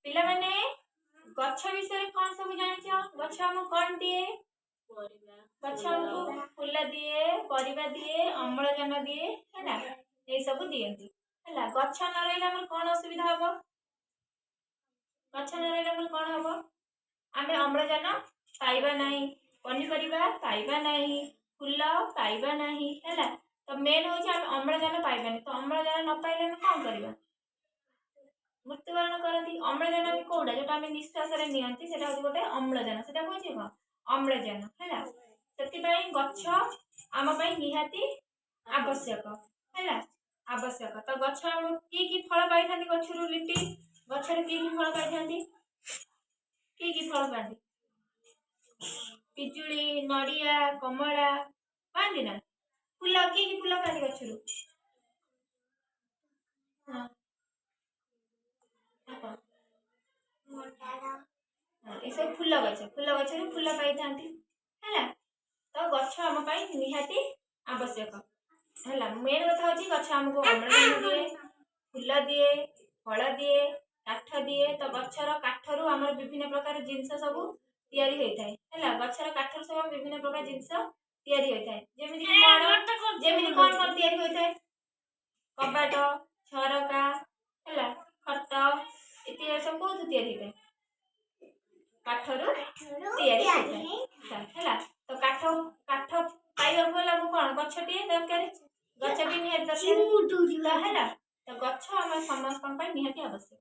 पिला माने गच्छ विषय कौन सब जानिଛ गच्छ हम कौन दिए गच्छ हमको फूल दिए परिबा दिए अम्लजान दिए हैला ए सब दियंती हैला गच्छ न रहले हमर कौन असुविधा हबो गच्छ न रहले हमर कौन हबो आमे अम्लजान पाइबा नहीं पनीपरिबा पाइबा नहीं फूल पाइबा नहीं हैला तो मेन होची हम अम्लजान पाइबानी तो अम्लजान न पाइले हम कौन करबा मृत्युवरण करती अम्लजान भी कोडा जोटा हम निश्वास रे नियंती सेटा होची गोटे अम्लजान सेटा कोची को अम्लजान हैला सेति पई गच्छ आम पई निहाती आवश्यक हैला आवश्यक तो गच्छ हम की फल पाई थांती गच्छरु लिट्टी गच्छरे की फल पाई थांती की फल पाती पिजुली नड़िया कमला पाती ना फूल की फूल पाती गच्छरु हां ये सब फूल गछ फूल पाई थांती हैला तो गच्छ हम पई निहाती आवश्यक हैला मेन कथा होची गच्छ हमको अम्लजान दिए फूल दिए फल दिए काठ दिए तो गच्छर काठरू हमर विभिन्न प्रकार जिंस सब तैयारी होई थाए हैला गच्छर काठरू सब विभिन्न प्रकार जिंस तैयारी होई थाए जेमिति कोन तैयारी होई थाए कबाट झरका हैला खट इति सब बहुत तैयारी होई थाए काठरू तैयारी होई थाए हैला तो काठ काठ पाइबा बोला कोन गच्छटी दरकार गच्छटी निहाती दरकार तो हैला तो गच्छ हम समस्त पई निहाती आवश्यक।